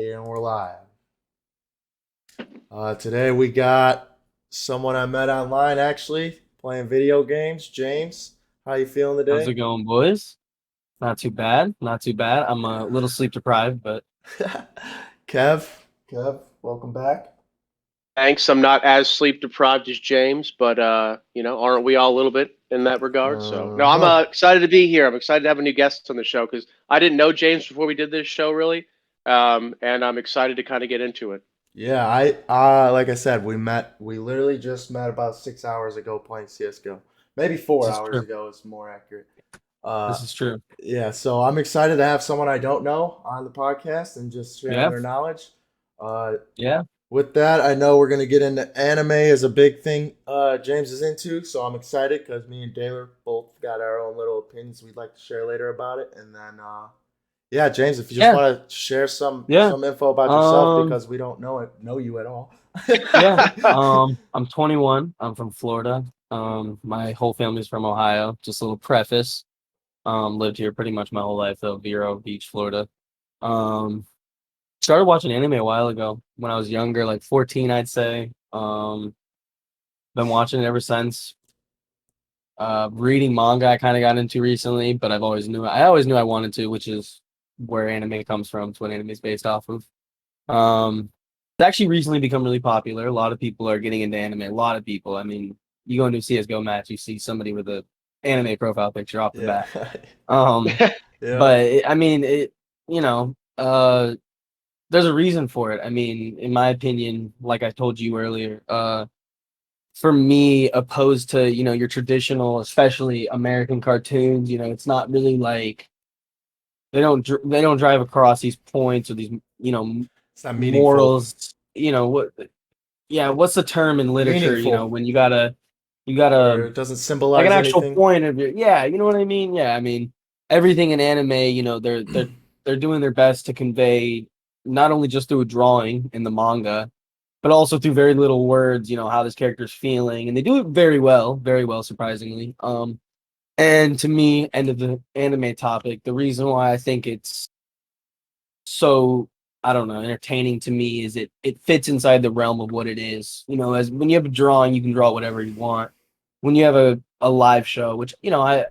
And we're live. Today we got someone I met online actually playing video games. James, how you feeling How's today? it going, boys? Not too bad. Not too bad. I'm a little sleep deprived, but Kev, Kev, welcome back. Thanks. I'm not as sleep deprived as James, but aren't we all a little bit in that regard? So no, I'm Uh-huh. excited to be here. I'm excited to have a new guest on the show because I didn't know James before we did this show really, and I'm excited to kind of get into it. Yeah, like I said, we literally just met about 6 hours ago playing CS:GO. Maybe this four is hours true. ago is more accurate. Uh, This is true. yeah, so I'm excited to have someone I don't know on the podcast and just sharing Yeah, their knowledge. Uh, yeah, With that, I know we're gonna get into anime as a big thing James is into, so I'm excited because me and Taylor both got our own little opinions we'd like to share later about it. And then, yeah, James, if you just yeah, want to share some yeah. info about yourself Um, because we don't know you at all. yeah. I'm 21. I'm from Florida. My whole family's from Ohio. Just a little preface. Lived here pretty much my whole life though, Vero Beach, Florida. Um, Started watching anime a while ago when I was younger, like 14, I'd say. Been watching it ever since. Reading manga I kind of got into recently, but I always knew I wanted to, which is where anime comes from. It's what anime is based off of. Um, it's actually recently become really popular. A lot of people are getting into anime. A lot of people. I mean, you go into a CS:GO match, you see somebody with a anime profile picture off the Yeah. bat. Um, Yeah. I mean, you know, uh, there's a reason for it. I mean, in my opinion, like I told you earlier, for me, opposed to your traditional, especially American cartoons, it's not really like they don't drive across these points or these It's not meaningful. morals. What's the term in literature? Meaningful. When you gotta Or it doesn't like an symbolize actual anything. point of your you know what I mean? Yeah, I mean everything in anime, they're doing their best to convey not only just through a drawing in the manga, but also through very little words, how this character's feeling, and they do it very well, surprisingly. And to me, end of the anime topic, the reason why I think it's so I don't know entertaining to me is it fits inside the realm of what it is. As when you have a drawing, you can draw whatever you want. When you have a live show, which I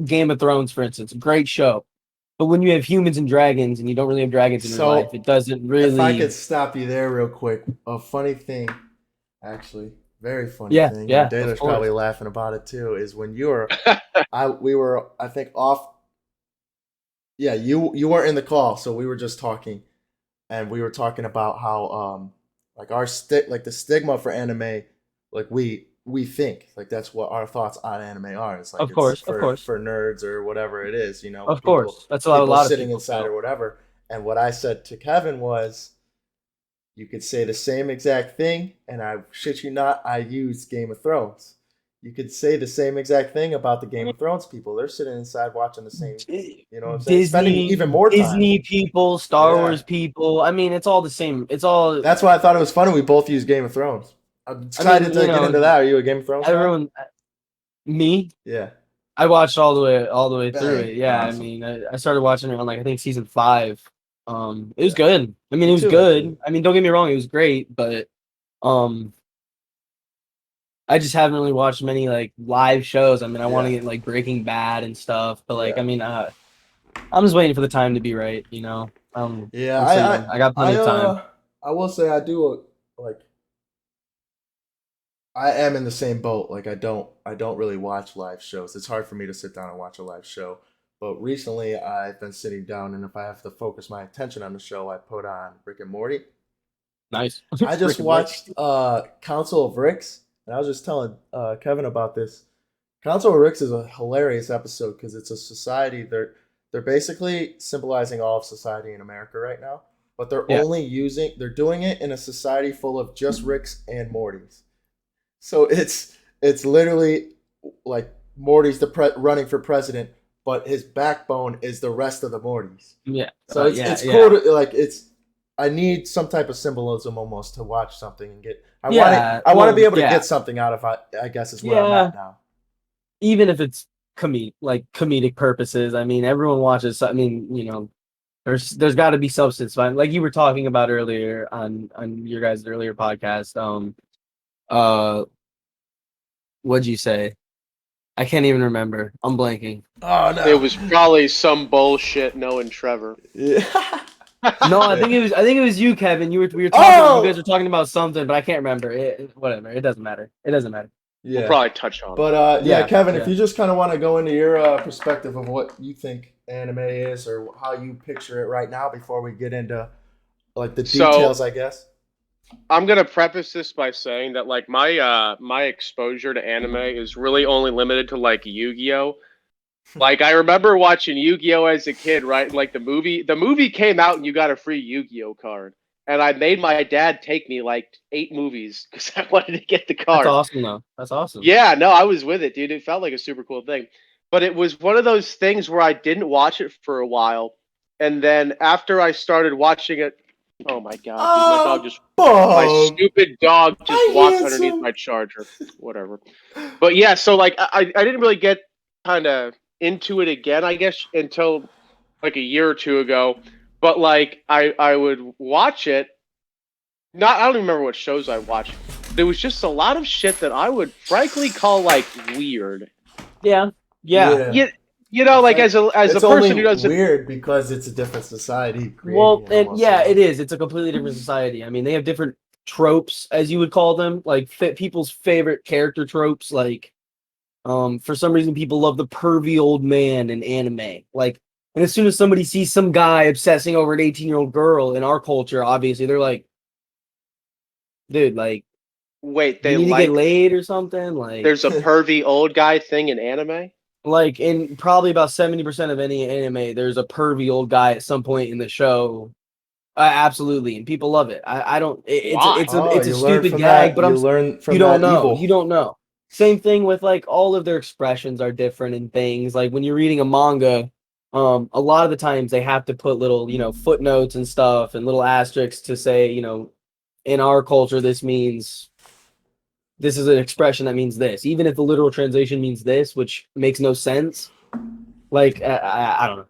Game of Thrones, for instance, great show. But when you have humans and dragons and you don't really have dragons in real life, So, it doesn't if I could really. stop you there real quick, a funny thing, actually, very funny Yeah, thing, and yeah, of Taylor's probably course. laughing about it too, is when we were, I think, off. Yeah, you weren't in the call, so we were just talking, and we were talking about how like like the stigma for anime, like we think like that's what our thoughts on anime are. It's like Of it's course, of course, for nerds or whatever it is, of people course. That's a lot of sitting people inside feel. or whatever. And what I said to Kevin was, you could say the same exact thing, and I shit you not, I used Game of Thrones. You could say the same exact thing about the I Game mean, of Thrones people. They're sitting inside watching the same, you know what I'm saying? Spending Disney, even more time. Disney people, Star Yeah. Wars people. I mean, it's all the same. It's all. That's why I thought it was funny we both use Game of Thrones. I'm I mean, excited to get into that. Are you a Game of Thrones fan? everyone. Me, Yeah. I watched all the way through Bang. it. Yeah, I Awesome. mean, I started watching it on like I think season 5. It was Yeah. good. I mean, Me it was too, actually. good. I mean, don't get me wrong, it was great, but um, I just haven't really watched many like live shows. I mean, I want to Yeah. get like Breaking Bad and stuff, but like, I Yeah. mean, I'm just waiting for the time to be right. Yeah. I'm still young. I got plenty of time. I will say I do like I am in the same boat. Like I don't really watch live shows. It's hard for me to sit down and watch a live show. But recently I've been sitting down, and if I have to focus my attention on the show, I put on Rick and Morty. Nice. I just Rick and Morty. watched Council of Ricks, and I was just telling Kevin about this. Council of Ricks is a hilarious episode because it's a society. They're basically symbolizing all of society in America right now, but Yeah. they're doing it in a society full of just Ricks and Mortys. So it's literally like Morty's running for president, but his backbone is the rest of the Mortys. Yeah. So Yeah. it's cool Yeah. to like it's. I need some type of symbolism almost to watch something and get. Yeah. I want to be Well, able to yeah. get something out of. I guess is where I'm Yeah. at now. Even if it's comedic purposes. I mean, everyone watches. I mean, There's got to be substance behind, like you were talking about earlier on your guys' earlier podcast. Uh, what'd you say? I can't even remember. I'm blanking. Oh It no. was probably some bullshit knowing Trevor. Yeah. No, I Yeah. think it was you, Kevin. We were talking. You guys Oh. were talking about something, but I can't remember. Whatever. It doesn't matter. It doesn't matter. We'll Yeah. probably touch on it. But yeah, Yeah, Kevin, if yeah. you just kind of want to go into your perspective of what you think anime is or how you picture it right now before we get into like the So details, I guess. I'm gonna preface this by saying that like my exposure to anime is really only limited to like Yu-Gi-Oh. Like I remember watching Yu-Gi-Oh as a kid, right? Like the movie came out and you got a free Yu-Gi-Oh card. And I made my dad take me like 8 movies because I wanted to get the That's card. awesome, though. That's awesome. Yeah, no, I was with it, dude. It felt like a super cool thing. But it was one of those things where I didn't watch it for a while. And then after I started watching it, oh my God, dude, Oh, my Bob, stupid dog just I walked underneath handsome. my charger. Whatever. But yeah, so like I didn't really get kind of into it again, I guess, until like a year or two ago. But like I would watch it. Not I don't even remember what shows I watched. There was just a lot of shit that I would frankly call like weird. Yeah, yeah. Yeah, You, you know, I like think as a it's only person who doesn't. weird because it's a different society creating Well, it and almost, you yeah, know. it is. It's a completely different society. I mean, they have different tropes, as you would call them, like people's favorite character tropes. Like, for some reason, people love the pervy old man in anime. Like, and as soon as somebody sees some guy obsessing over an 18-year-old girl in our culture, obviously they're like, dude, like, Wait, you they need to get like laid or something. Like, there's a pervy old guy thing in anime. in probably about 70% of any anime, there's a pervy old guy at some point in the show. Absolutely, and people love it. I don't. Why? Oh, It's a you learn stupid from gag, that. but You learn you from don't that know. You evil. don't know. Same thing with like all of their expressions are different and things. Like when you're reading a manga, a lot of the times they have to put little footnotes and stuff and little asterisks to say in our culture this is an expression that means this, even if the literal translation means this, which makes no sense. Like I don't know.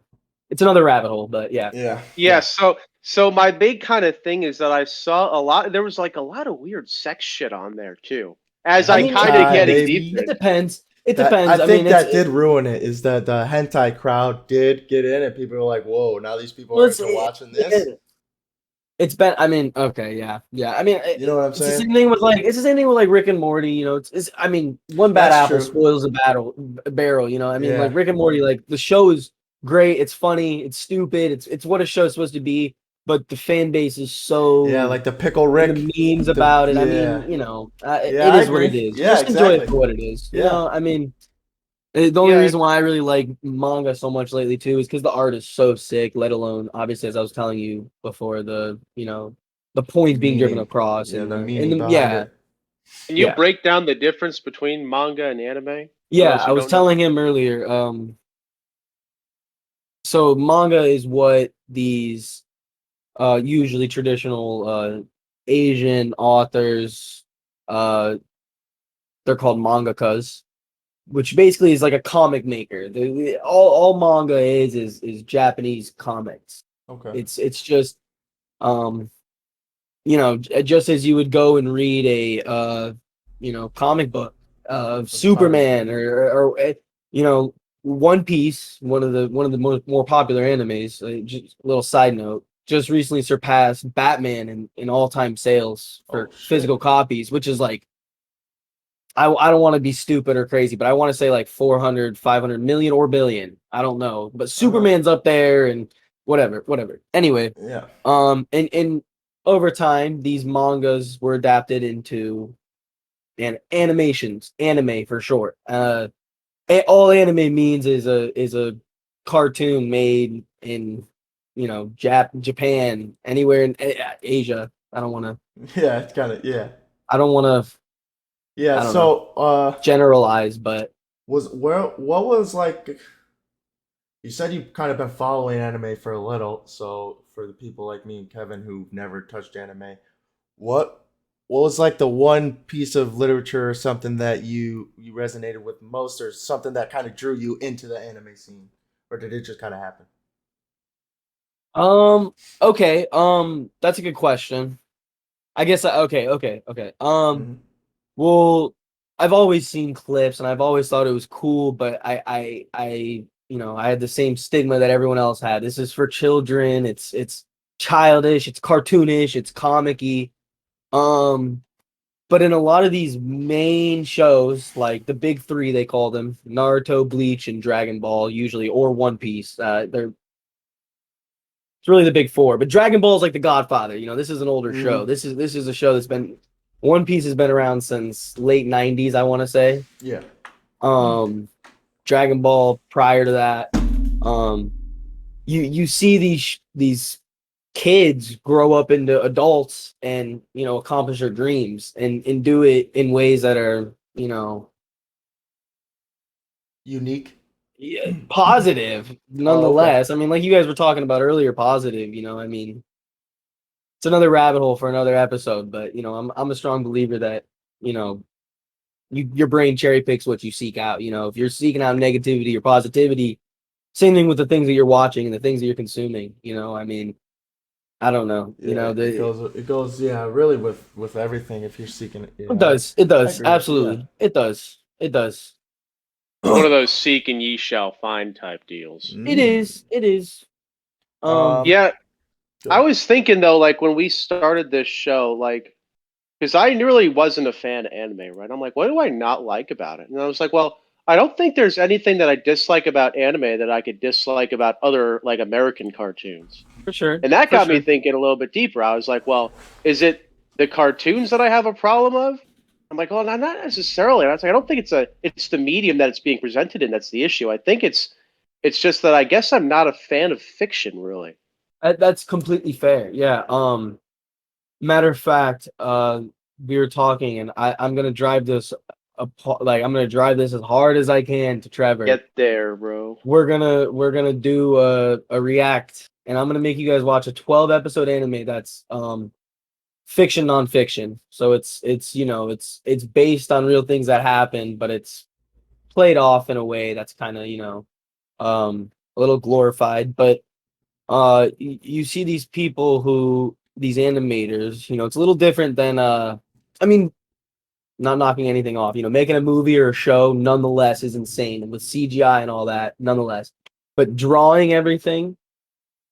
It's another rabbit hole, but yeah. Yeah, Yeah, yeah. so my big kind of thing is that I saw a lot there was like a lot of weird sex shit on there too. As I I mean, kind of Hentai, getting baby. deeper it into depends. It That I depends. I mean, think that did ruin it. Is that the hentai crowd did get in, and people were like, "Whoa, now these people well, are into watching this." it's been. I mean, okay, yeah, yeah. I mean, You know what I'm it's the saying? same thing with like Rick and Morty. It's. I mean, one bad That's apple true. spoils a barrel. I mean, like Yeah, Rick and Morty. Like the show is great. It's funny. It's stupid. It's what a show's supposed to be. But the fan base is yeah, so like the pickle in Rick. the memes The about it. I yeah, mean, yeah, it I is what it agree. is. Yeah, Just enjoy it exactly. for what it is. Yeah, I mean. The only yeah, reason why I really like manga so much lately too is because the art is so sick. Let alone, obviously, as I was telling you before, the the points being driven meaning. across, Yeah, and the the meaning behind it. can you yeah, break down the difference between manga and anime for yeah. those I who was don't know? telling him earlier. So manga is what these usually traditional Asian authors they're called mangakas, which basically is like a comic maker. All manga is Japanese comics. Okay. It's just um just as you would go and read a comic book of Of comic. Superman or One Piece, one of the more popular animes. Just a little side note, just recently surpassed Batman in all-time sales Oh for shit. physical copies, which is like I don't want to be stupid or crazy, but I want to say like 400, 500 million or billion. I don't know. But Uh huh. Superman's up there and whatever. Anyway, Yeah. and over time, these mangas were adapted into animations, anime for short. All anime means is a cartoon made in, Japan, anywhere in Asia. Yeah. It's kind of yeah. I don't want to, Yeah. I don't know, So generalize, but was where what was like you said you've kind of been following anime for a little, so for the people like me and Kevin who've never touched anime, what what was like the one piece of literature or something that you resonated with most, or something that kind of drew you into the anime scene, or did it just kind of happen? Okay. That's a good question. I guess. Okay. Mhm. Well, I've always seen clips and I've always thought it was cool, but I had the same stigma that everyone else had. This is for children. It's childish. It's cartoonish. It's comic-y. Um, but in a lot of these main shows, like the big three, they call them Naruto, Bleach, and Dragon Ball, usually, or One Piece. It's really the big four. But Dragon Ball is like the Godfather. This is an older show. Mhm. This is a show that's been One Piece has been around since late '90s, I want to say. Yeah. Um, Dragon Ball prior to that. Um, you see these kids grow up into adults and accomplish their dreams and do it in ways that are Unique. yeah, positive Oh, okay. nonetheless. I mean, like you guys were talking about earlier, positive. I mean, it's another rabbit hole for another episode. But I'm a strong believer that you know your brain cherry picks what you seek out. If you're seeking out negativity or positivity, same thing with the things that you're watching and the things that you're consuming. I mean, I don't know. Yeah, it goes yeah, really with everything if you're seeking it. It Yeah. does. It I does. agree with you. Absolutely. It does. It does. It's one of those seek and ye shall find type deals. It Mm. is. It is. Um, Um Yeah, I good. was thinking though, like when we started this show, like because I really wasn't a fan of anime, right? I'm like, what do I not like about it? And I was like, well, I don't think there's anything that I dislike about anime that I could dislike about other like American cartoons. for sure. And that For got me sure. thinking a little bit deeper. I was like, well, is it the cartoons that I have a problem of? I'm like, well, not necessarily. And I was like, I don't think it's the medium that it's being presented in that's the issue. I think it's just that I guess I'm not a fan of fiction, really. That's completely fair. Yeah. Matter of fact, we were talking, and I'm gonna drive this like I'm gonna drive this as hard as I can to Trevor. Get there, bro. We're gonna do a react, and I'm gonna make you guys watch a 12 episode anime that's fiction nonfiction. So it's based on real things that happen, but it's played off in a way that's kind of a little glorified. But you see these people who these animators, it's a little different than I mean, not knocking anything off, making a movie or a show nonetheless is insane, and with CGI and all that nonetheless, but drawing everything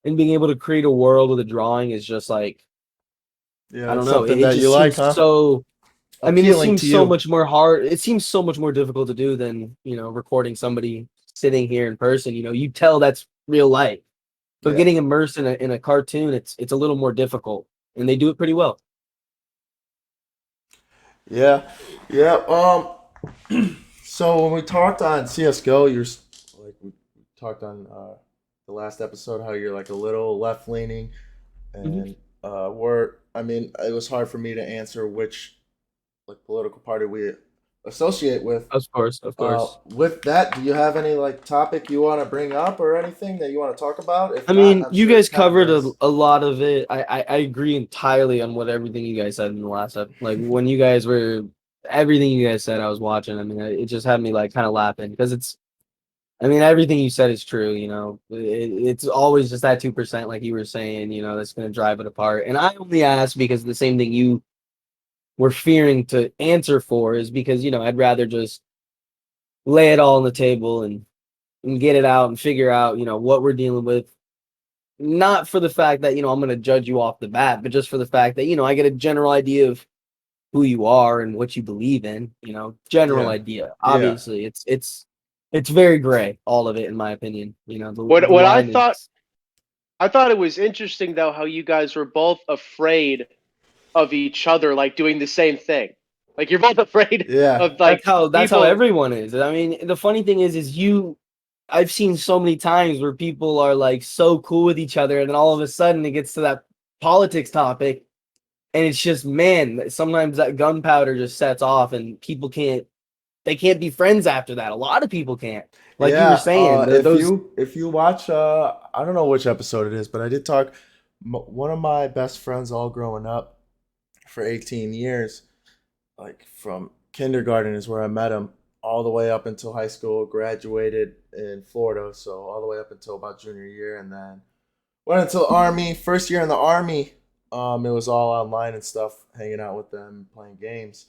and being able to create a world with a drawing is just like Yeah, I don't it's know, something it that you just like, seems huh? so. I mean, it Appealing seems to so you. much more hard. It seems so much more difficult to do than recording somebody sitting here in person. You tell that's real life. So Yeah. getting immersed in a cartoon, it's a little more difficult, and they do it pretty well. Yeah. Yeah. So when we talked on CS:GO, like we talked on the last episode how you're like a little left leaning, Mhm. and we're I mean it was hard for me to answer which like political party we associate with. Of course, of course. With that, do you have any like topic you want to bring up or anything that you want to talk about? If I not, mean, I'm you sure guys Kevin covered a, does. a lot of it. I agree entirely on what everything you guys said in the last episode. Like when you guys were everything you guys said, I was watching. I mean, it just had me like kind of laughing because it's. I mean, everything you said is true. It's always just that 2%, like you were saying. That's going to drive it apart. And I only ask because the same thing you were fearing to answer for is because I'd rather just lay it all on the table and get it out and figure out what we're dealing with, not for the fact that I'm going to judge you off the bat, but just for the fact that I get a general idea of who you are and what you believe in. General Yeah. idea. Yeah. Obviously, it's very gray, all of it, in my opinion. The What line is I thought it was interesting though how you guys were both afraid of each other, like doing the same thing. Like you're both afraid Yeah. of that's like how people. everyone is. I mean, the funny thing is I've seen so many times where people are like so cool with each other, and then all of a sudden it gets to that politics topic, and it's just man, sometimes that gunpowder just sets off, and people can't be friends after that. A lot of people can't, like you were Yeah. saying. Those If you watch, I don't know which episode it is, but I did talk. One of my best friends, all growing up for 18 years, like from kindergarten is where I met him, all the way up until high school. Graduated in Florida, so all the way up until about junior year, and then Went into the army. First year in the army, it was all online and stuff, hanging out with them, playing games.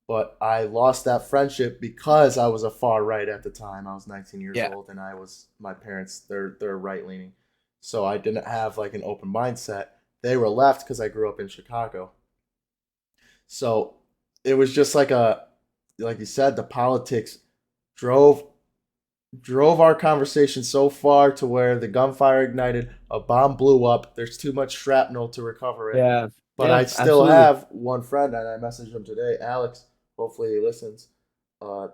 But I lost that friendship because I was a far right at the time. I was 19 years Yeah. old, and my parents they're right leaning, so I didn't have like an open mindset. They were left because I grew up in Chicago, so it was just like you said, the politics drove drove our conversation so far to where the gunfire ignited, a bomb blew up. There's too much shrapnel to recover it. Yeah. But Yeah. I still Absolutely. have one friend, and I messaged him today, Alex. Hopefully he listens. Uh,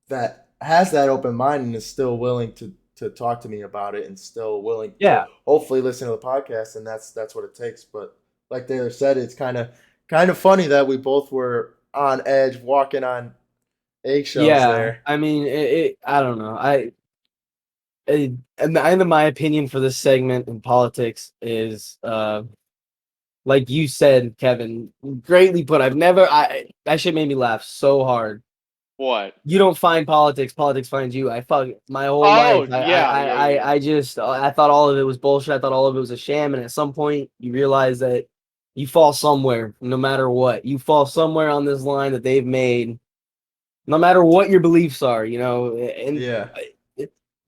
that has that open mind and is still willing to talk to me about it, and still willing to Yeah. hopefully listen to the podcast. And that's what it takes. But like Taylor said, it's kind of funny that we both were on edge, walking on eggshells Yeah. there. I mean, I don't know. And my opinion for this segment in politics is, like you said, Kevin, greatly put. That shit made me laugh so hard. What? You don't find politics, politics finds you. I fuck my whole life. Oh, yeah. I thought all of it was bullshit. I thought all of it was a sham. And at some point, you realize that you fall somewhere, no matter what. You fall somewhere on this line that they've made, no matter what your beliefs are. And Yeah.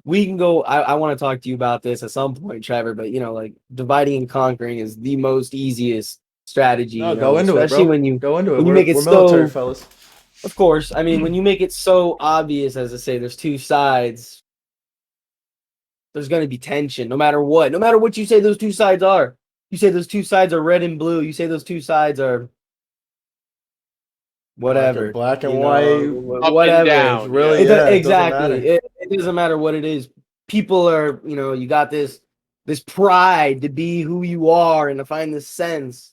we can go. I want to talk to you about this at some point, Trevor. But like dividing and conquering is the most easiest strategy. No, go into it, Especially bro. when you Go into it. when you make it We're military so. fellas. Of course, I mean when you make it so obvious as to say there's two sides, there's going to be tension, no matter what. No matter what you say, those two sides are. You say those two sides are red and blue. You say those two sides are whatever. Black and white. Up and Whatever. It's down. really Yeah. it doesn't matter. Exactly. It doesn't matter what it is. People are, you got this pride to be who you are and to find this sense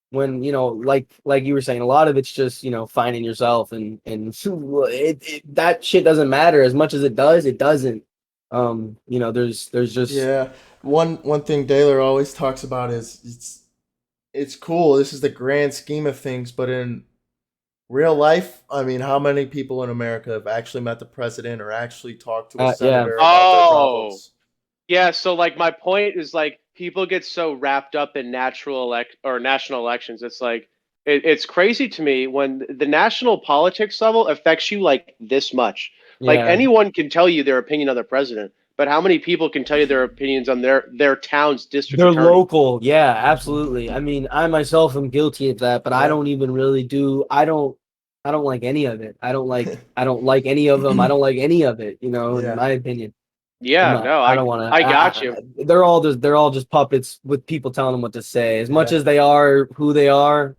when, like you were saying, a lot of it's just, finding yourself and that shit doesn't matter as much as it does. It doesn't. There's just Yeah. One thing Daler always talks about is it's cool. This is the grand scheme of things, but in real life, I mean, how many people in America have actually met the president or actually talked to a yeah. senator about their Oh, problems? yeah. So like my point is like people get so wrapped up in national elections. It's like it's crazy to me when the national politics level affects you like this much. Like Yeah. anyone can tell you their opinion on the president, but how many people can tell you their opinions on their town's district They're attorney? local. Yeah, absolutely. I mean, I myself am guilty of that, but I Yeah. don't even really I don't like any of it. I don't like any of them. I don't like any of it, in Yeah. my opinion. Yeah, no, I don't want I got you. to they're all just puppets with people telling them what to say. As much Yeah. as they are who they are,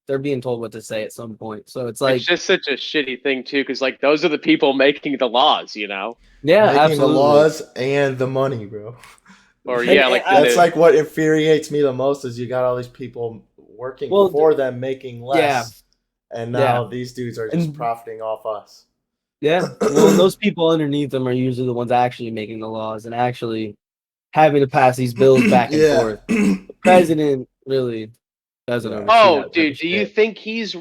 they're being told what to say at some point. So it's It's like, just such a shitty thing too, because like those are the people making the laws, you know? yeah, Making the absolutely. laws and the money, bro. Or And, yeah, like That's like what infuriates me the most is you got all these people working well, for them making yeah, less, and yeah. now these dudes are just And profiting off us. yeah, well, and those people underneath them are usually the ones actually making the laws and actually having to pass these bills back and Yeah. forth. The president really doesn't Yeah. oversee oh, that type of dude, do you shit. think he's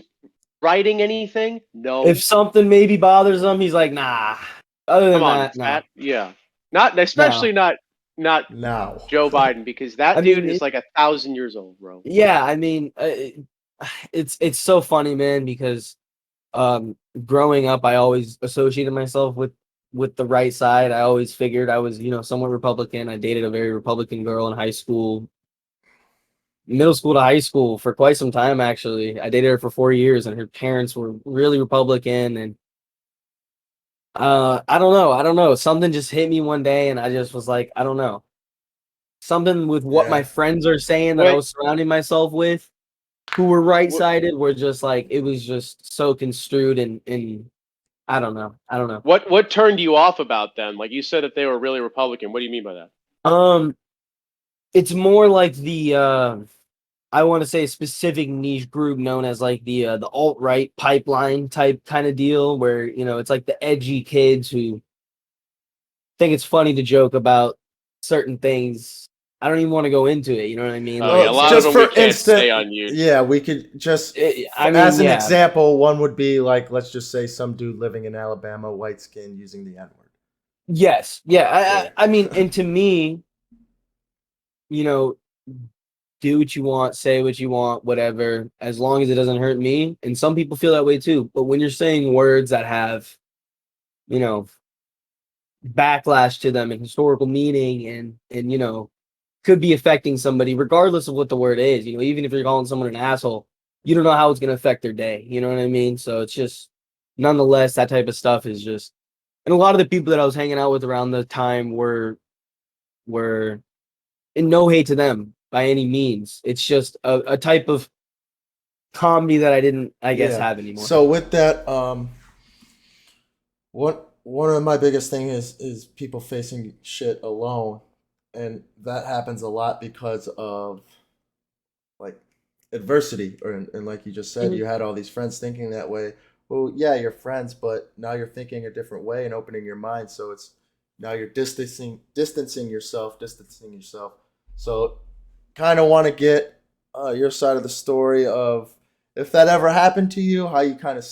writing anything? If No. something maybe bothers him, he's like, nah. Other Come than on, that, no, Pat. Yeah. Not no. especially not Now. Joe Biden because I that dude mean, is like 1,000 years old, bro. yeah, I mean, it's so funny, man, because growing up, I always associated myself with the right side. I always figured I was, somewhat Republican. I dated a very Republican girl in high school, middle school to high school for quite some time, actually. I dated her for 4 years, and her parents were really Republican. And I don't know. Something just hit me one day, and I just was like, I don't know. Something with what my Yeah. friends are saying that I Wait, was surrounding myself with, who were right wh- sided, were just like it was just so construed and I don't know. I don't know. what turned you off about them? Like you said that they were really Republican. What do you mean by that? Um, it's more like the I want to say a specific niche group known as like the alt right pipeline type kind of deal, where it's like the edgy kids who think it's funny to joke about certain things. I don't even want to go into it. You know what I mean? Oh yeah, a Well, lot of So just them we for can't say instant, on you. yeah, we could just, I mean, as an yeah, example, one would be like, let's just say some dude living in Alabama, white skin, using the N word. yes, yeah. Yeah. I mean, and to me, you know, do what you want, say what you want, whatever, as long as it doesn't hurt me. And some people feel that way too. But when you're saying words that have, you know, backlash to them and historical meaning and could be affecting somebody regardless of what the word is, even if you're calling someone an asshole, you don't know how it's going to affect their day. You know what I mean? So it's just nonetheless that type of stuff is just, and a lot of the people that I was hanging out with around the time were and no hate to them by any means. It's just a type of comedy that I didn't, I guess, Yeah. have anymore. So with that, one of my biggest thing is people facing shit alone, and that happens a lot because of like adversity, or and like you just said, Mhm. you had all these friends thinking that way. Well, yeah, you're friends, but now you're thinking a different way and opening your mind. So it's now you're distancing yourself. So kind of want to get your side of the story of if that ever happened to you, how you kind of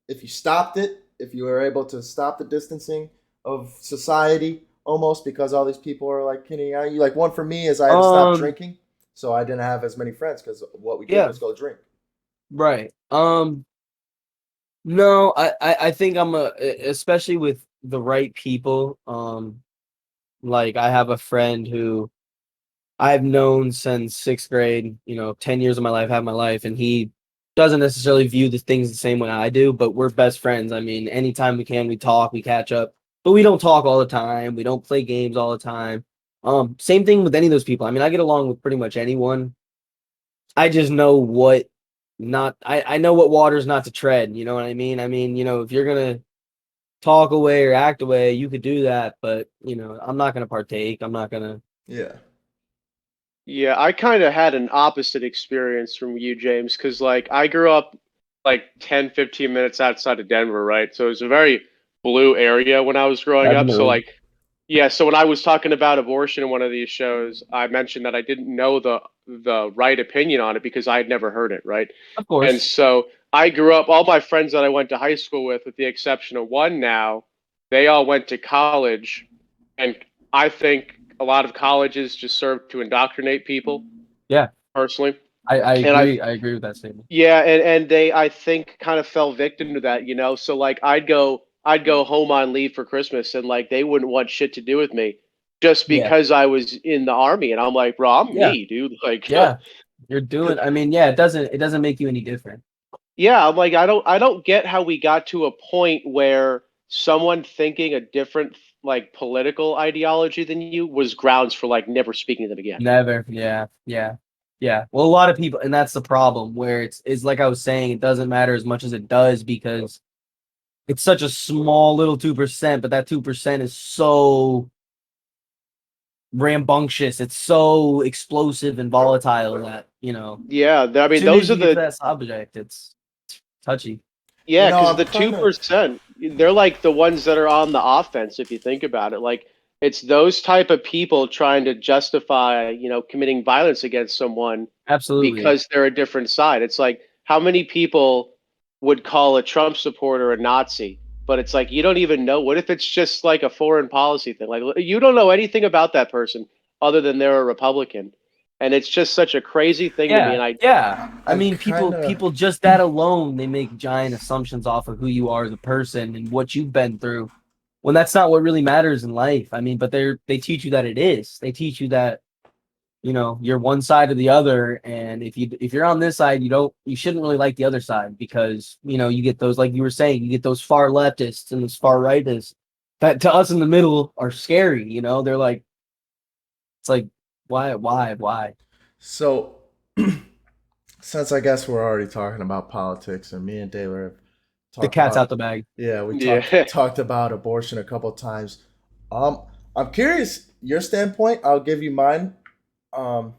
if you stopped it, if you were able to stop the distancing of society almost because all these people are like hitting on you. Like one for me is I had to stop Um, drinking, so I didn't have as many friends because what we did yeah, was go drink. right. No, I think especially with the right people. Like I have a friend who I've known since sixth grade, 10 years of my life, half my life, and he doesn't necessarily view the things the same way I do, but we're best friends. I mean, anytime we can, we talk, we catch up, but we don't talk all the time. We don't play games all the time. Same thing with any of those people. I mean, I get along with pretty much anyone. I just know what not, I know what waters not to tread. You know what I mean? I mean, if you're gonna talk away or act away, you could do that, but I'm not gonna partake. I'm not gonna. Yeah. Yeah, I kind of had an opposite experience from you, James, because like I grew up like 10, 15 minutes outside of Denver, right? So it was a very blue area when I was growing I've up. been So to. like, yeah, so when I was talking about abortion in one of these shows, I mentioned that I didn't know the right opinion on it because I had never heard it, right? Of And course. so I grew up, all my friends that I went to high school with the exception of one now, they all went to college. And I think a lot of colleges just serve to indoctrinate people Yeah, personally. I And I agree. I agree with that statement. yeah, and they I think kind of fell victim to that, you know. So like I'd go home on leave for Christmas and like they wouldn't want shit to do with me just Yeah. because I was in the army and I'm like, bro, I'm Yeah. me, dude. Like Yeah. You're doing, I mean, yeah, it doesn't make you any different. yeah, I'm like I don't get how we got to a point where someone thinking a different like political ideology than you was grounds for like never speaking to them again. Never. Yeah. Yeah. Yeah. Well, a lot of people, and that's the problem where it's like I was saying, it doesn't matter as much as it does because it's such a small little 2%, but that 2% is so rambunctious. It's so explosive and volatile that, Yeah, I as mean soon as those are you get to the that subject, it's touchy. You Yeah, know, because I'm the kind of 2%, they're like the ones that are on the offense, if you think about it. Like it's those type of people trying to justify, committing violence against someone Absolutely. because they're a different side. It's like how many people would call a Trump supporter a Nazi? But it's like you don't even know. What if it's just like a foreign policy thing? Like you don't know anything about that person other than they're a Republican. And it's just such a crazy thing to me. Yeah, And I yeah. I I'm mean, kind of people just that alone, they make giant assumptions off of who you are as a person and what you've been through. When that's not what really matters in life. I mean, but they teach you that it is. They teach you that, you're one side or the other, and if you're on this side, you shouldn't really like the other side because, you get those, like you were saying, you get those far leftists and those far rightists that to us in the middle are scary, They're like, it's like, why? so since I guess we're already talking about politics, and me and Taylor have The talked cat's out about, the bag. yeah, we talked yeah. talked about abortion a couple times. Um, I'm curious your standpoint. I'll give you mine. Um,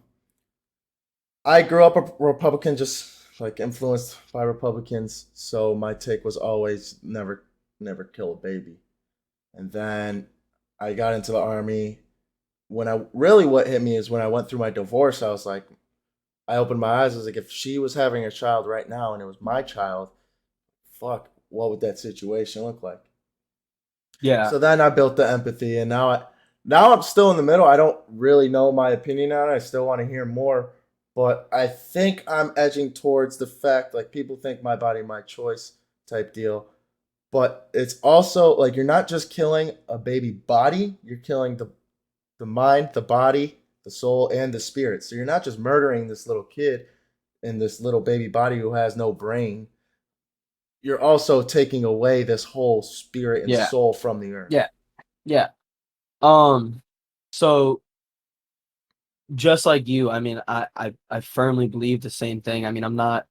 I grew up a Republican, just like influenced by Republicans, so my take was always never kill a baby. And then I got into the army. When I really what hit me is when I went through my divorce. I was like, I opened my eyes. I was like, if she was having a child right now and it was my child, fuck, what would that situation look like? Yeah. So then I built the empathy, and now I'm still in the middle. I don't really know my opinion on it. I still want to hear more, but I think I'm edging towards the fact like people think my body, my choice type deal. But it's also like you're not just killing a baby body, you're killing the mind, the body, the soul, and the spirit. So you're not just murdering this little kid in this little baby body who has no brain. You're also taking away this whole spirit and Yeah, soul from the earth. yeah, yeah. Um, so just like you, I mean, I firmly believe the same thing. I mean, I'm not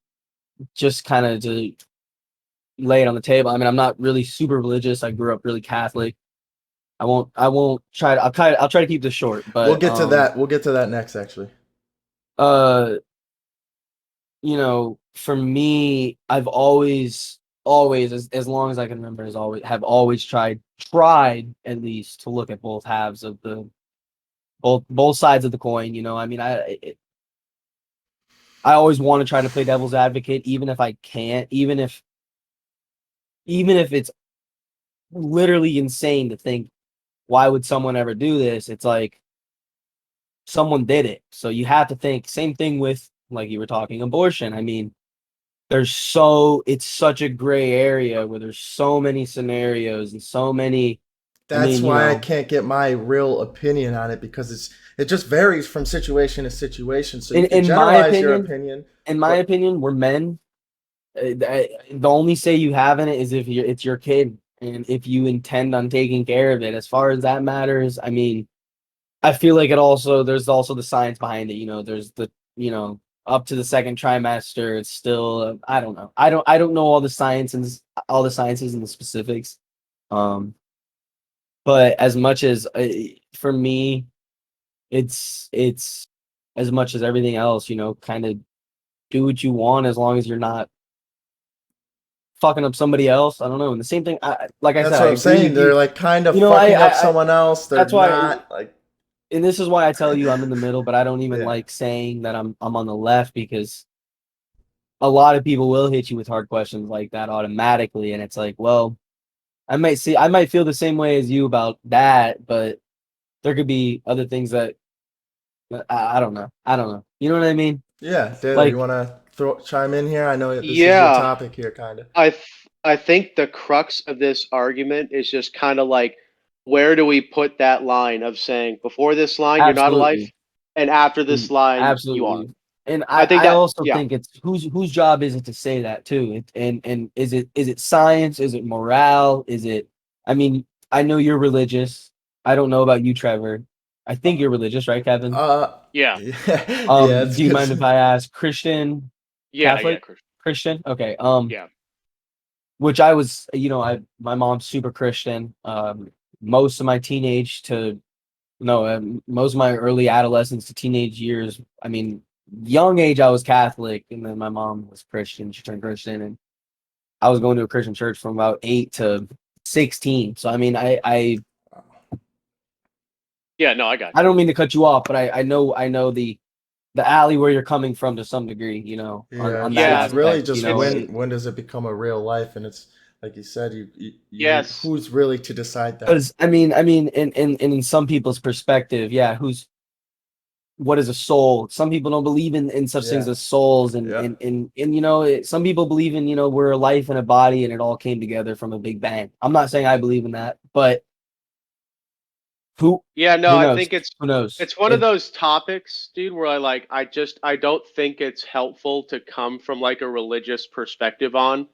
just kind of to lay it on the table. I mean, I'm not really super religious. I grew up really Catholic. I won't try to, I'll try to keep this short, We'll but get to that. We'll get to that next, actually. uh, for me, I've always, as long as I can remember, have always tried at least to look at both halves of the both sides of the coin. I mean, I always want to try to play devil's advocate, even if I can't, even if it's literally insane to think, why would someone ever do this? It's like someone did it. So you have to think, same thing with, like you were talking, abortion. I mean, it's such a gray area where there's so many scenarios and so many, I That's mean, why I can't get my real opinion on it because it just varies from situation to situation. So you can in my generalize your opinion, opinion, in my but opinion, we're men. The only say you have in it is if it's your kid and if you intend on taking care of it. As far as that matters, I mean, I feel like there's also the science behind it. There's up to the second trimester. It's still I don't know. I don't know all the sciences and the specifics. Um, but as much as for me, it's as much as everything else. Kind of do what you want as long as you're not fucking up somebody else. I don't know. And the same thing, like I that's said, what I I'm agree saying. with They're you. like kind of I, fucking up I, I someone else. They're that's why, not like and this is why I tell you I'm in the middle, but I don't even yeah. like saying that I'm on the left because a lot of people will hit you with hard questions like that automatically, and it's like, well, I might feel the same way as you about that, but there could be other things that I don't know. I don't know. You know what I mean? Yeah, Taylor, you Like, want to chime in here? I know this is your Yeah, topic here, kind of. I think the crux of this argument is just kind of like, where do we put that line of saying before this line you're not a life, absolutely. and after this line you are. Absolutely. And I think I that also yeah. think it's whose job is it to say that too? And is it science? Is it morale? Is it I mean, I know you're religious. I don't know about you, Trevor. I think you're religious, right, Kevin? Uh, Yeah. yeah, yeah, it's Do you mind if good. I ask Christian, Yeah, Catholic? Christian. Christian? Okay. Yeah. Which I was, my mom's super Christian. Most of my teenage to no, most of my early adolescence to teenage years, I mean, young age, I was Catholic, and then my mom was Christian. She turned Christian, and I was going to a Christian church from about 8 to 16. So, I mean, Yeah, no, I got I you. don't mean to cut you off, but I know the alley where you're coming from to some degree, Yeah, on that it's Yeah, really aspect, just it's when does it become a real life? And it's like you said, yes. who's really to decide that? because I mean, in some people's perspective, yeah, what is a soul? Some people don't believe in such things Yeah, as souls, and yeah. some people believe in we're a life and a body, and it all came together from a big bang. I'm not saying I believe in that, but who Yeah, no, who I knows? think it's Who knows? it's one of those topics, dude, where I don't think it's helpful to come from like a religious perspective on,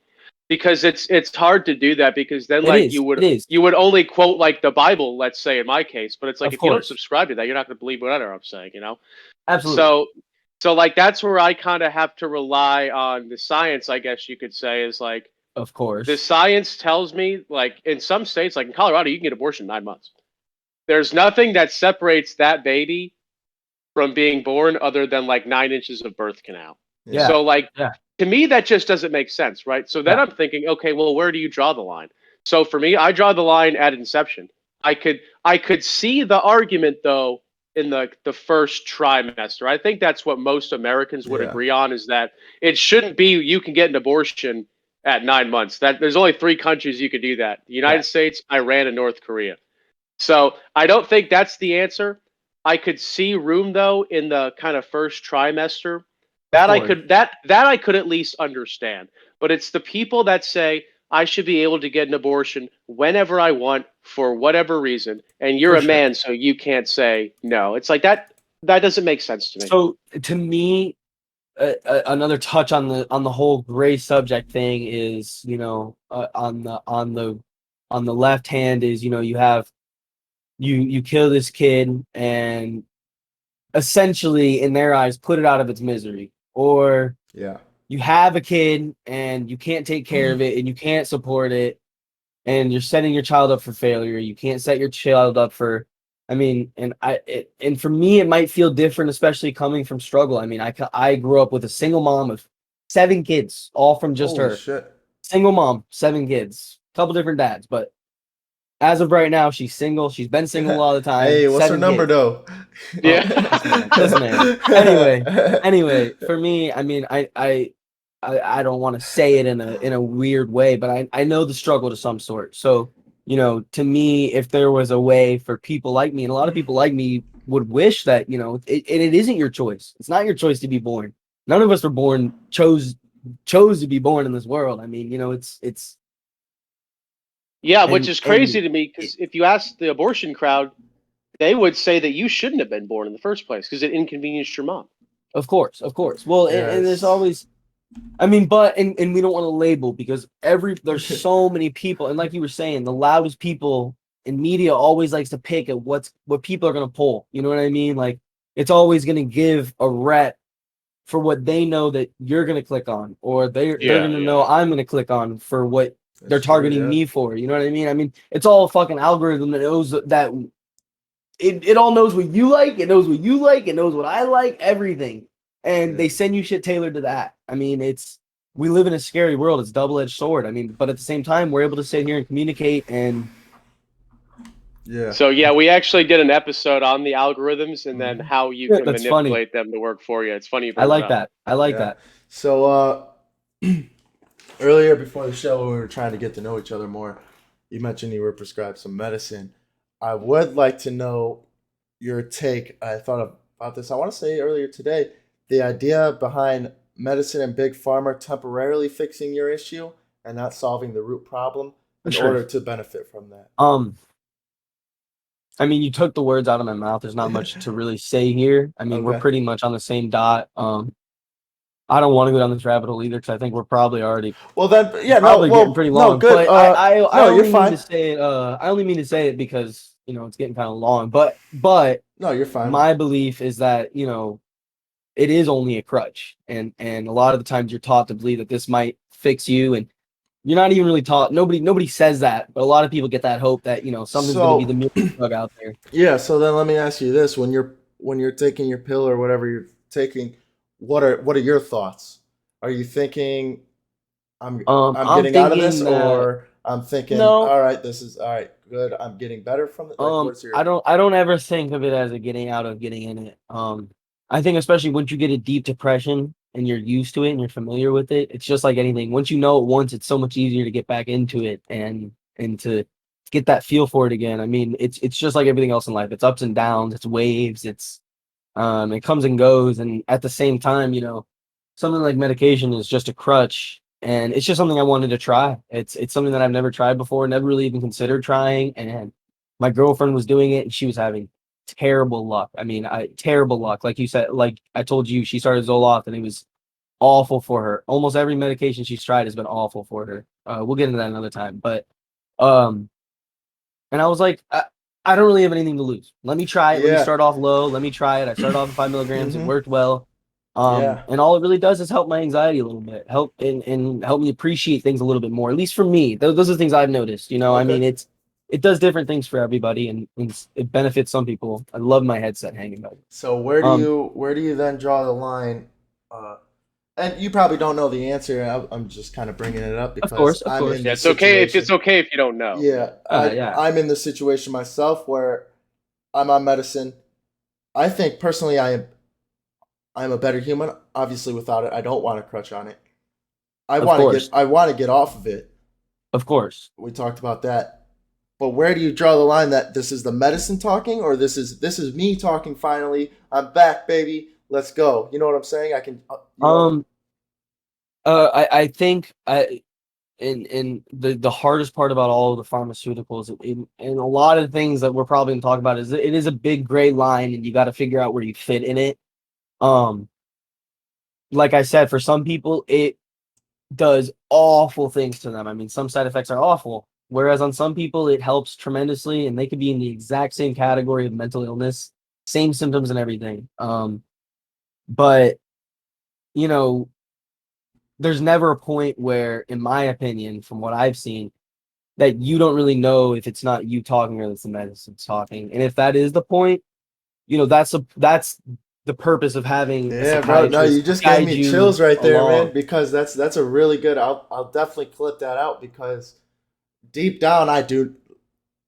because it's hard to do that, because then It like is. It is. you would only quote like the Bible, let's say in my case, but it's like Of if you don't course, subscribe to that, you're not going to believe whatever I'm saying, you know? absolutely. So like that's where I kind of have to rely on the science, I guess you could say, is like Of the course. science tells me, like in some states, like in Colorado, you can get abortion in 9 months. There's nothing that separates that baby from being born other than like 9 inches of birth canal. Yeah. Yeah. So like Yeah. to me that just doesn't make sense, right? So then Yeah. I'm thinking, okay, well, where do you draw the line? So for me, I draw the line at inception. I could see the argument though in the first trimester. I think that's what most Americans would Yeah. agree on, is that it shouldn't be you can get an abortion at 9 months. That there's only three countries you could do that: the Yeah. United States, Iran, and North Korea. So I don't think that's the answer. I could see room though in the kind of first trimester. Of That I course. could that I could at least understand. But it's the people that say I should be able to get an abortion whenever I want for whatever reason, and you're For a sure. man, so you can't say no. It's like that. That doesn't make sense to me. So to me, another touch on the whole gray subject thing is, on the left hand is, you have you kill this kid and essentially in their eyes put it out of its misery, or Yeah. you have a kid and you can't take care of it and you can't support it, and you're setting your child up for failure. You can't set your child up for, I mean, and for me, it might feel different, especially coming from struggle. I mean, I grew up with a single mom of 7 kids, all from just Holy her. shit. Single mom, 7 kids, couple different dads, but as of right now, she's single. She's been single all the time. Hey, what's her Seven number kids. though? Oh, this man, this man. Anyway, for me, I mean, I don't want to say it in a weird way, but I know the struggle to some sort. So, to me, if there was a way for people like me, and a lot of people like me would wish that, it isn't your choice. It's not your choice to be born. None of us were born chose to be born in this world. I mean, it's Yeah, which and is crazy and to me because if you ask the abortion crowd, they would say that you shouldn't have been born in the first place because it inconvenienced your mom. of course, of course. Well, and there's Yes. always, I mean, but and we don't want to label because there's so many people, and like you were saying, the loudest people in media always likes to pick at what people are gonna pull. You know what I mean? Like it's always gonna give a rep for what they know that you're gonna click on, or they're Yeah, gonna yeah. know I'm gonna click on for what they're That's true, targeting yeah. me for. You know what I mean? I mean, it's all a fucking algorithm that knows that it all knows what you like, it knows what you like, it knows what I like, everything. And Yeah. they send you shit tailored to that. I mean, we live in a scary world. It's double-edged sword. I mean, but at the same time, we're able to sit here and communicate and Yeah. So yeah, we actually did an episode on the algorithms and then Mhm. how you yeah, can that's funny. manipulate them to work for you. It's funny you I bring that like up. that. I like Yeah. that. So earlier before the show when we were trying to get to know each other more, you mentioned you were prescribed some medicine. I would like to know your take. I thought about this. I want to say earlier today, the idea behind medicine and big pharma temporarily fixing your issue and not solving the root problem For in sure. order to benefit from that. I mean, you took the words out of my mouth. There's not much to really say here. I mean, we're Okay. pretty much on the same dot. I don't want to go down this rabbit hole either because I think we're probably already Well then, yeah, no, getting well, pretty no, long. good. But I No, you're only mean fine. to say it. I only mean to say it because it's getting kind of long. But No, you're fine. my belief is that it is only a crutch, and a lot of the times you're taught to believe that this might fix you, and you're not even really taught. Nobody says that, but a lot of people get that hope that something's going to be the So, miracle drug out there. yeah, so then let me ask you this: when you're taking your pill or whatever you're taking, what are your thoughts? Are you thinking I'm I'm getting out of this, thinking that or I'm thinking, no. all right, this is all right, good. I'm getting better from it. Like, what's I your don't ever think of it as a getting out of getting in it. I think especially once you get a deep depression and you're used to it and you're familiar with it, it's just like anything. Once you know it once, it's so much easier to get back into it and to get that feel for it again. I mean, it's just like everything else in life. It's ups and downs, it's waves, it comes and goes, and at the same time, something like medication is just a crutch, and it's just something I wanted to try. It's something that I've never tried before, never really even considered trying, and my girlfriend was doing it, and she was having terrible luck. I mean, terrible luck. Like you said, like I told you, she started Zoloft, and it was awful for her. Almost every medication she's tried has been awful for her. We'll get into that another time, but um, and I was like, I don't really have anything to lose. Let me try it. Let me yeah, start off low. Let me try it. I started off at 5 milligrams. It mm-hmm, worked well. yeah. And all it really does is help my anxiety a little bit, help and help me appreciate things a little bit more. At least for me, those are things I've noticed. I Okay. mean, it does different things for everybody, and it benefits some people. I love my headset hanging up. So where do Um, you then draw the line? Uh, and you probably don't know the answer. I'm just kind of bringing it up of because course, of I'm in course. Yeah, the it's okay if situation. it's okay if you don't know. Yeah. Yeah, Yeah, I'm in the situation myself where I'm on medicine. I think personally, I'm a better human. Obviously, without it, I don't want to crutch on it. of course, I want to get off of it. of course. We talked about that, but where do you draw the line that this is the medicine talking, or this is me talking? Finally, I'm back, baby. Let's go. You know what I'm saying? I can. Um, I think and the hardest part about all of the pharmaceuticals and a lot of things that we're probably going to talk about is it is a big gray line, and you got to figure out where you fit in it. Um, like I said, for some people, it does awful things to them. I mean, some side effects are awful, whereas on some people, it helps tremendously, and they could be in the exact same category of mental illness, same symptoms and everything. But you know, there's never a point where, in my opinion, from what I've seen, that you don't really know if it's not you talking or it's the medicine talking. And if that is the point, that's the purpose of having a Yeah, bro. No, you psychiatrist just gave guide me you chills right there, man. along. Because that's a really good. I'll definitely clip that out because deep down I do.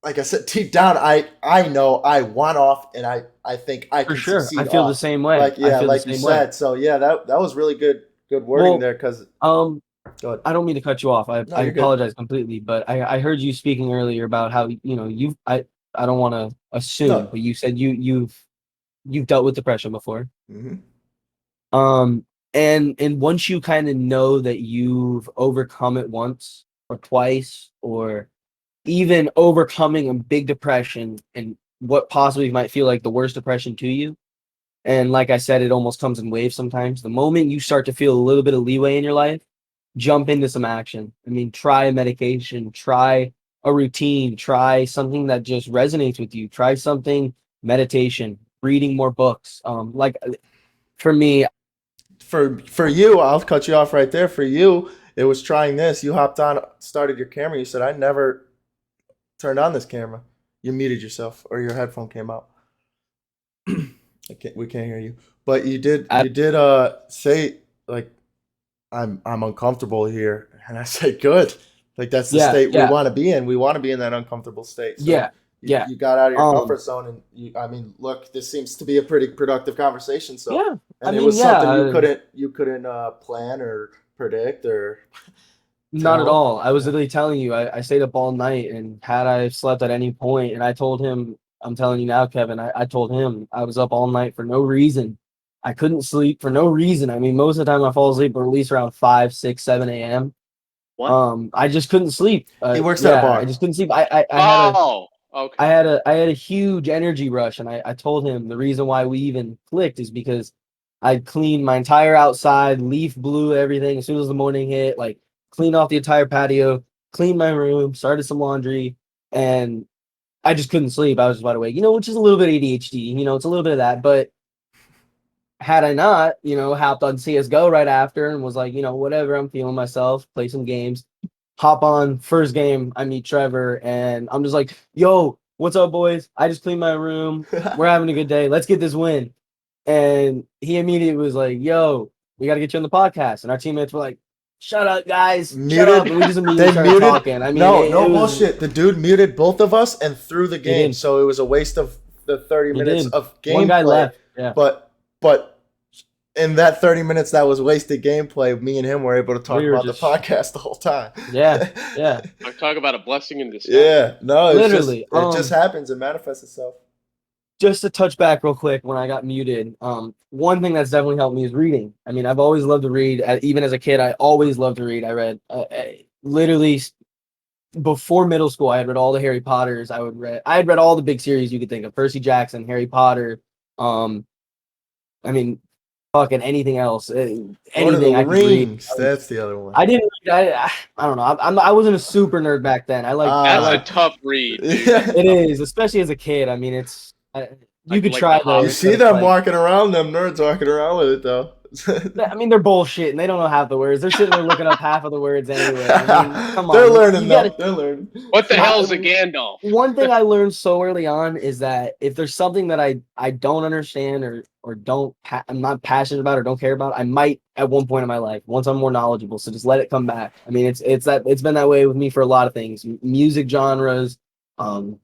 Like I said, deep down I know I want off, and I think I For can sure. I succeed feel the off. same way. Like I yeah, feel the like you same way. said. So yeah, that was really good wording Well, there. Because um, go ahead. I don't mean to cut you off. No, I you're good. apologize completely, but I heard you speaking earlier about how, I don't want to assume, No. but you said you've dealt with depression before. Hmm. Um, and once you kind of know that you've overcome it once or twice, or even overcoming a big depression and what possibly might feel like the worst depression to you, and like I said, it almost comes in waves sometimes. The moment you start to feel a little bit of leeway in your life, jump into some action. I mean, try a medication, try a routine, try something that just resonates with you, try something, meditation, reading more books. Like for me, For you, I'll cut you off right there. For you, it was trying this. You hopped on, started your camera. You said I never turned on this camera. You muted yourself, or your headphone came out. We can't hear you. But I, you did say like I'm uncomfortable here, and I say good. Like that's the yeah, state we yeah, want to be in. We want to be in that uncomfortable state. So yeah, yeah. you got out of your Um, comfort zone, and I mean, look, this seems to be a pretty productive conversation. So, yeah. I and it mean, was yeah. something you couldn't plan or predict or Not at tell. all. I was Yeah. literally telling you, I stayed up all night, and had I slept at any point, and I told him, I'm telling you now, Kevin, I told him I was up all night for no reason. I couldn't sleep for no reason. I mean, most of the time I fall asleep at least around 5, 6, 7 a.m. What? I just couldn't sleep. He works at a Yeah, I bar. just couldn't sleep. Oh, okay. I had a huge energy rush, and I told him the reason why we even clicked is because I cleaned my entire outside, leaf blew everything as soon as the morning hit, like cleaned off the entire patio, cleaned my room, started some laundry, and I just couldn't sleep. I was just wide awake, which is a little bit ADHD, it's a little bit of that. But had I not, hopped on CSGO right after and was like, whatever, I'm feeling myself, play some games, hop on first game, I meet Trevor, and I'm just like, yo, what's up, boys? I just cleaned my room. We're having a good day. Let's get this win. And he immediately was like, yo, we got to get you on the podcast. And our teammates were like, shut up, guys. Shut up. Muted. And we just immediately They started muted. talking. I mean, No, it no was, bullshit. The dude muted both of us and threw the he game, did. so it was a waste of the 30 He minutes did. of One guy gameplay. left. Yeah. But in that 30 minutes that was wasted gameplay, me and him were able to talk We were about the just, podcast the whole time. yeah, yeah, I'm talking about a blessing in disguise. Yeah, no, literally. it just happens. It manifests itself. Just to touch back real quick when I got muted, one thing that's definitely helped me is reading. I mean, I've always loved to read. Even as a kid, I always loved to read. I read literally before middle school. I had read all the Harry Potters. I had read all the big series you could think of: Percy Jackson, Harry Potter. Um, I mean, fucking anything else, Lord of the anything I could read. Rings. That's the other one. I didn't. I don't know. I wasn't a super nerd back then. I That's a like tough read, dude. Yeah. it is, especially as a kid. I mean, you could Like the try You Hobbit. those, but see it's them like. walking around, them nerds walking around with it though. I mean, they're bullshit, and they don't know half the words. They're sitting there looking up half of the words anyway. I mean, come They're on, learning you though. gotta. They're learning. What the hell's a Gandalf? One thing I learned so early on is that if there's something that I don't understand or I'm not passionate about or don't care about, I might at one point in my life once I'm more knowledgeable. So just let it come back. I mean, it's been that way with me for a lot of things, music genres, um,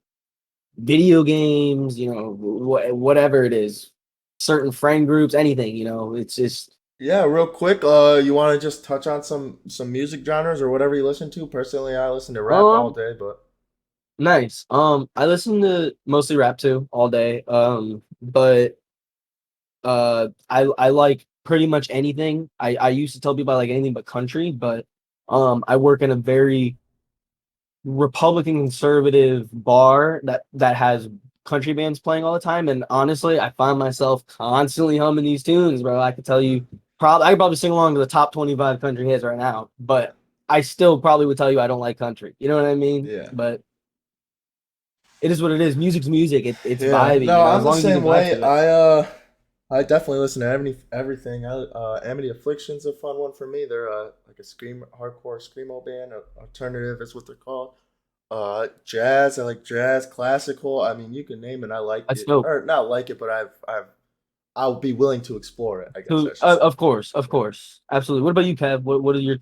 video games, whatever it is, certain friend groups, anything. It's just. Yeah, real quick, you want to just touch on some music genres or whatever you listen to? Personally, I listen to rap all Um, day, but Nice. I listen to mostly rap too all day. But I like pretty much anything. I used to tell people I like anything but country, but I work in a very Republican conservative bar that has country bands playing all the time, and honestly, I find myself constantly humming these tunes, bro. I could tell you, probably I could probably sing along to the top 25 country hits right now, but I still probably would tell you I don't like country. You know what I mean? Yeah. But it is what it is. Music's music. It's Yeah. vibing. No, You know, as I'm the long as you same can vibe way. to it. I definitely listen to everything. Amity Affliction's a fun one for me. They're like a hardcore screamo band. Alternative is what they're called. Jazz. I like jazz, classical. I mean, you can name it. I like That's it, dope. or not like it, but I'll be willing to explore it. I guess So, I should say. of Yeah. course, absolutely. What about you, Kev? What are your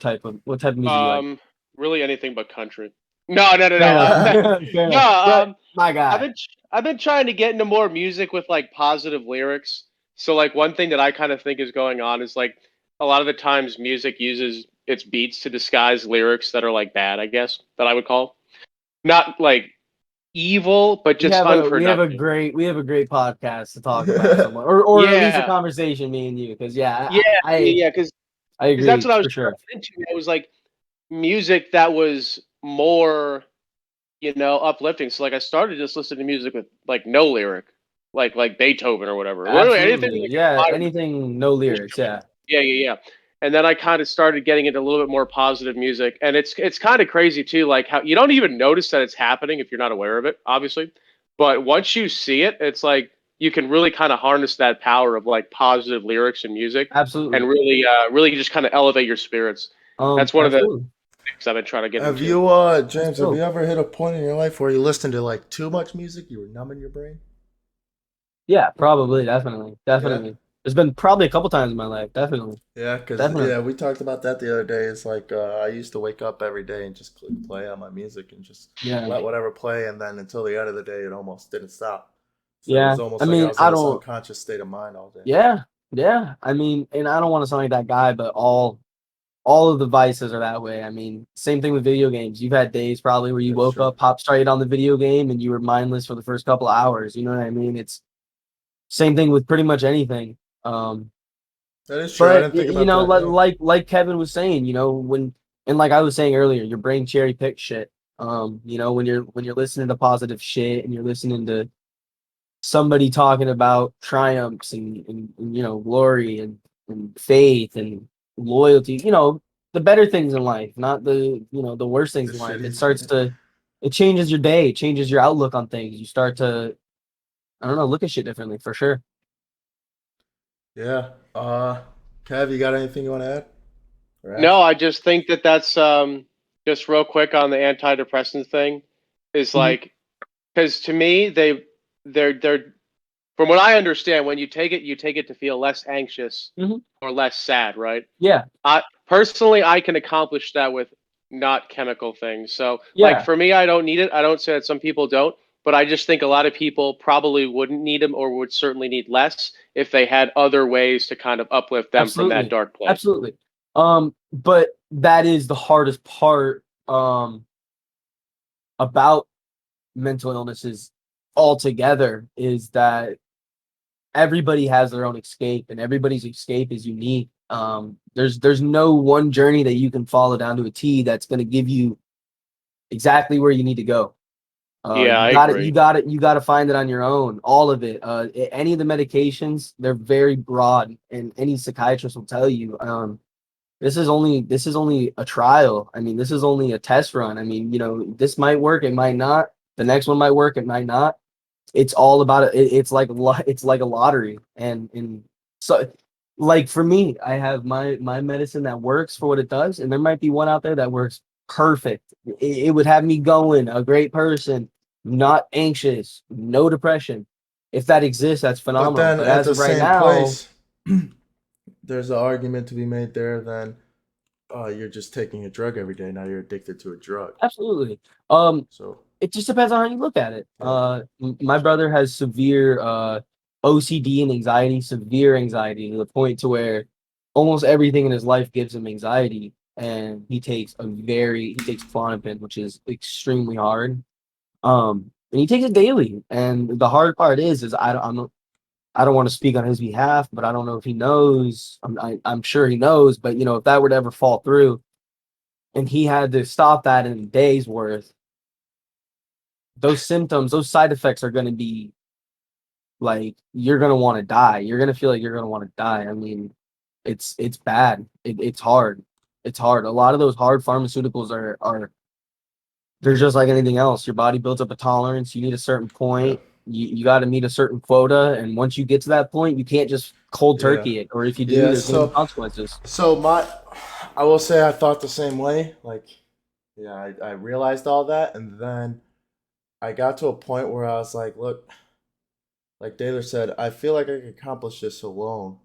what type of music you like? Really anything but country. No, no, no, Fair no. enough. Fair No, enough. But my guy. I've been trying to get into more music with like positive lyrics. So like one thing that I kind of think is going on is like a lot of the times music uses its beats to disguise lyrics that are like bad, I guess, that I would call. Not like evil, but just unproductive. We have a great podcast to talk about someone, or at least a Yeah. conversation, me and you, because yeah, Yeah, yeah, I because that's agree what I was for trying sure. to get into. It was like music that was more, uplifting. So like I started just listening to music with like no lyric, like Beethoven or whatever. Literally anything Absolutely, like yeah. inspired Anything, no lyrics, instrument. yeah. Yeah, yeah, yeah. And then I kind of started getting into a little bit more positive music, and it's kind of crazy too, like how you don't even notice that it's happening if you're not aware of it, obviously. But once you see it, it's like you can really kind of harness that power of like positive lyrics and music, and Absolutely. really just kind of elevate your spirits. That's one of the Absolutely. things I've been trying to get Have into. you, That's James? Have you dope. ever hit a point in your life where you listened to like too much music? You were numbing your brain. Yeah, probably, definitely, Yeah. definitely. There's been probably a couple times in my life, definitely, Yeah, because definitely. we talked about that the other day. It's like I used to wake up every day and just click play on my music and just Yeah, let whatever play, and then until the end of the day, it almost didn't stop. So it yeah. was I almost like I mean, was I in this don't. unconscious state of mind all day. Yeah, yeah. I mean, and I don't want to sound like that guy, but all of the vices are that way. I mean, same thing with video games. You've had days probably where you That's woke true. up, hop started on the video game, and you were mindless for the first couple of hours. You know what I mean? It's same thing with pretty much anything. Um, That is true. I but didn't think you about know, that. Yeah, like Kevin was saying, you know, when and like I was saying earlier, your brain cherry picks shit. You know, when you're listening to positive shit and you're listening to somebody talking about triumphs and you know glory and faith and loyalty, you know, the better things in life, not the you know the worst the things in life. It starts shitty. to it changes your day, it changes your outlook on things. You start to I don't know, look at shit differently for sure. Yeah. Kev, you got anything you want to add or No, ask? I just think that that's just real quick on the antidepressant thing is Hmm. like because to me they're from what I understand when you take it to feel less anxious Hmm. or less sad, right? Yeah, I personally I can accomplish that with not chemical things. So like yeah, for me I don't need it. I don't say that some people don't, but I just think a lot of people probably wouldn't need them or would certainly need less if they had other ways to kind of uplift them from that absolutely, dark place. absolutely. But that is the hardest part about mental illnesses altogether is that everybody has their own escape and everybody's escape is unique. There's no one journey that you can follow down to a T that's going to give you exactly where you need to go. Yeah, I agree. You got to find it on your own, all of it. Any of the medications, they're very broad and any psychiatrist will tell you this is only a trial. I mean, this is only a test run. I mean, you know, this might work, it might not. The next one might work, it might not. It's all about it. It's like it's like a lottery, and so like for me, I have my medicine that works for what it does, and there might be one out there that works perfect. It would have me going, a great person, not anxious, no depression. If that exists, that's But phenomenal. then But at as the of right same now, place, there's an argument to be made there. Then you're just taking a drug every day. Now you're addicted to a drug. absolutely. Um, So it just depends on how you look at it. yeah, My brother has severe OCD and anxiety, severe anxiety to the point to where almost everything in his life gives him anxiety, and he takes Klonopin, which is extremely hard. And he takes it daily. And the hard part is I don't want to speak on his behalf, but I don't know if he knows. I'm sure he knows, but if that were to ever fall through, and he had to stop that in a day's worth, those symptoms, those side effects are going to be like you're going to want to die. You're going to feel like you're going to want to die. I mean, it's bad. It's hard. It's hard. A lot of those hard pharmaceuticals are they're just like anything else. Your body builds up a tolerance. You need a certain Yeah. point. You got to meet a certain quota, and once you get to that point, you can't just cold Yeah. turkey it. Or if you do, Yeah. there's going to be consequences. So I will say I thought the same way. Like, yeah, I realized all that, and then I got to a point where I was like, look, like Taylor said, I feel like I can accomplish this alone.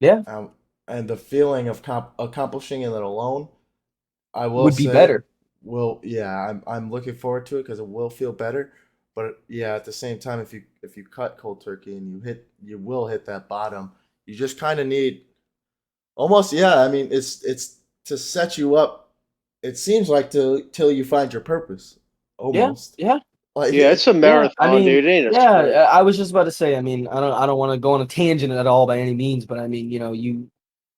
Yeah, Um, and the feeling of accomplishing it alone, I will would be say, better. yeah, I'm looking forward to it because it will feel better. But yeah, at the same time, if you cut cold turkey and you will hit that bottom. You just kind of need almost, yeah. I mean, it's to set you up. It seems like till you find your purpose, Yeah, almost yeah, like Yeah, it's a yeah. I marathon, mean, dude. It ain't a yeah. sprint. I was just about to say. I mean, I don't want to go on a tangent at all by any means, but I mean, you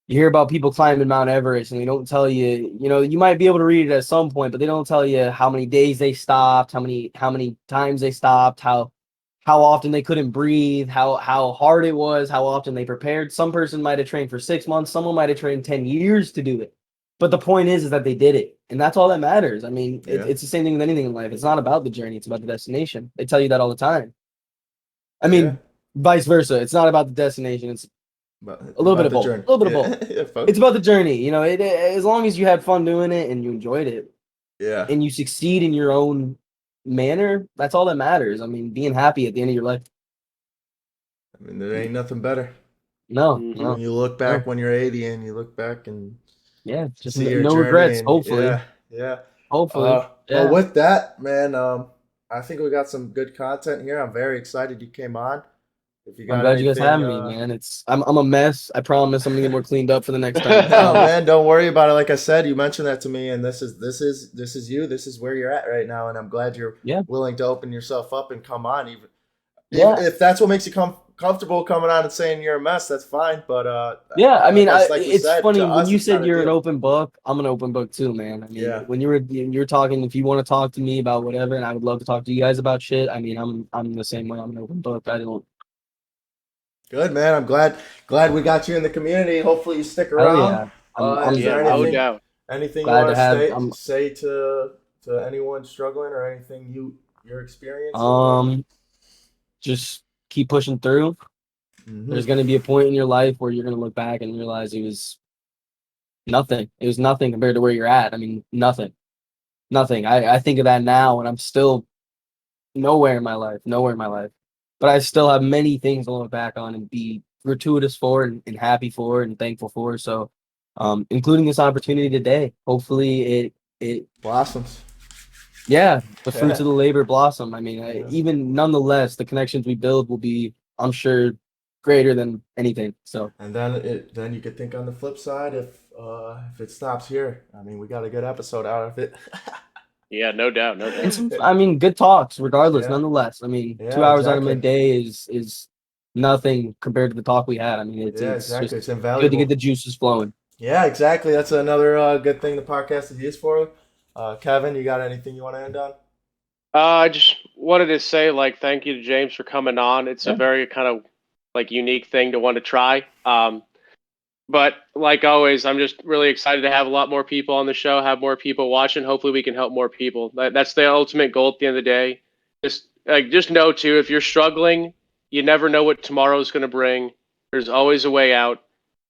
hear about people climbing Mount Everest and they don't tell you, you might be able to read it at some point, but they don't tell you how many days they stopped, how many times they stopped, how often they couldn't breathe, how hard it was, how often they prepared. Some person might have trained for 6 months, someone might have trained 10 years to do it. But the point is that they did it. And that's all that matters. I mean, yeah, it's the same thing with anything in life. It's not about the journey, it's about the destination. They tell you that all the time. I yeah. mean, vice versa. It's not about the destination. It's a little bit About of the both. journey. A little bit of both. Yeah, yeah, It's folks. about the journey. As long as you had fun doing it and you enjoyed it Yeah. and you succeed in your own manner, that's all that matters. I mean, being happy at the end of your life. I mean, there ain't nothing better. No, Hmm. When no, you look no. back when you're 80 and you look back and Yeah, just see your no journey regrets. and Hopefully, yeah, yeah. hopefully. Well, Yeah. with that, man, I think we got some good content here. I'm very excited you came on. If you I'm got glad you guys anything, have me, man. I'm a mess. I promise I'm gonna get more cleaned up for the next time. I no, promise. man, don't worry about it. Like I said, you mentioned that to me, and this is you. This is where you're at right now, and I'm glad you're Yeah, willing to open yourself up and come on. Even yeah, if that's what makes you comfortable coming on and saying you're a mess, that's fine. But yeah. I mean, like we it's said, funny to when us, you it's not said a you're an deal. open book. I'm an open book too, man. I mean, Yeah, when you were talking, if you want to talk to me about whatever, and I would love to talk to you guys about shit. I mean, I'm the same way. I'm an open book. I don't. good man. I'm glad we got you in the community. Hopefully, you stick Hell around. yeah. I'm Is I'm Yeah, there no I'm doubt. anything you glad want to to have. say to anyone struggling or anything you're experiencing or? Um just keep pushing through. Hmm. There's going to be a point in your life where you're going to look back and realize it was nothing. It was nothing compared to where you're at. I mean, nothing. Nothing. I think of that now and I'm still nowhere in my life. Nowhere in my life. But I still have many things to look back on and be gratuitous for and happy for and thankful for. So including this opportunity today. Hopefully it Blossoms. yeah, the fruits Yeah. of the labor blossom. I mean, Yeah. even nonetheless, the connections we build will be, I'm sure, greater than anything. So, And then you could think on the flip side if it stops here. I mean, we got a good episode out of it. Yeah, no doubt, no and doubt. some, I mean, good talks, regardless. Yeah. Nonetheless, I mean, Yeah, 2 hours out of my exactly. day is nothing compared to the talk we had. I mean, Yeah, it's exactly. just It's good to get invaluable. the juices flowing. Yeah, exactly. That's another good thing the podcast is used for. Kevin, you got anything you want to end on? I just wanted to say, like, thank you to James for coming on. It's a Yeah, very kind of like unique thing to want to try. But like always, I'm just really excited to have a lot more people on the show, have more people watching. Hopefully, we can help more people. That's the ultimate goal at the end of the day. Just know too, if you're struggling, you never know what tomorrow is going to bring. There's always a way out,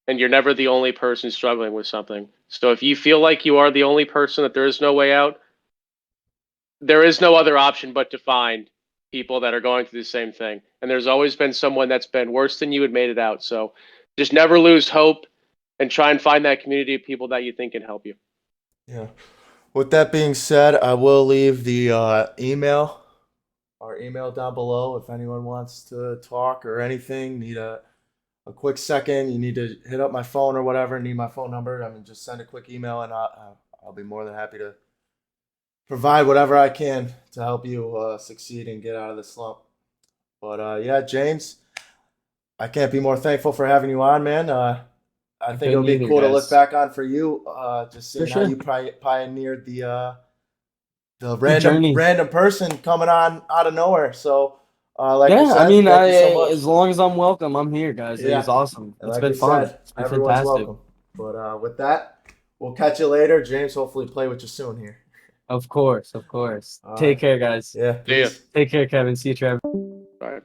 and you're never the only person struggling with something. So if you feel like you are the only person, that there is no way out, there is no other option but to find people that are going through the same thing. And there's always been someone that's been worse than you and made it out. So just never lose hope and try and find that community of people that you think can help you. Yeah. With that being said, I will leave the our email down below if anyone wants to talk or anything. Need a quick second. You need to hit up my phone or whatever. Need my phone number. I mean, just send a quick email and I'll be more than happy provide whatever I can to help you succeed and get out of the slump. But yeah, James, I can't be more thankful for having you on, man. I I think it'll couldn't be either, cool to look guys. back on for you, just For seeing how sure. you pioneered the The journey. random person coming on out of nowhere. So, like we Yeah, I said, mean, thank you so much. as long as I'm welcome, I'm here, guys. It was Yeah, awesome. and It's like been we fun. said, It's been everyone's fantastic. welcome. But with that, we'll catch you later, James. Hopefully, play with you soon here. Of course, of course. All Take right. care, guys. Yeah. See ya. Peace. Take care, Kevin. See you, Trevor. Bye.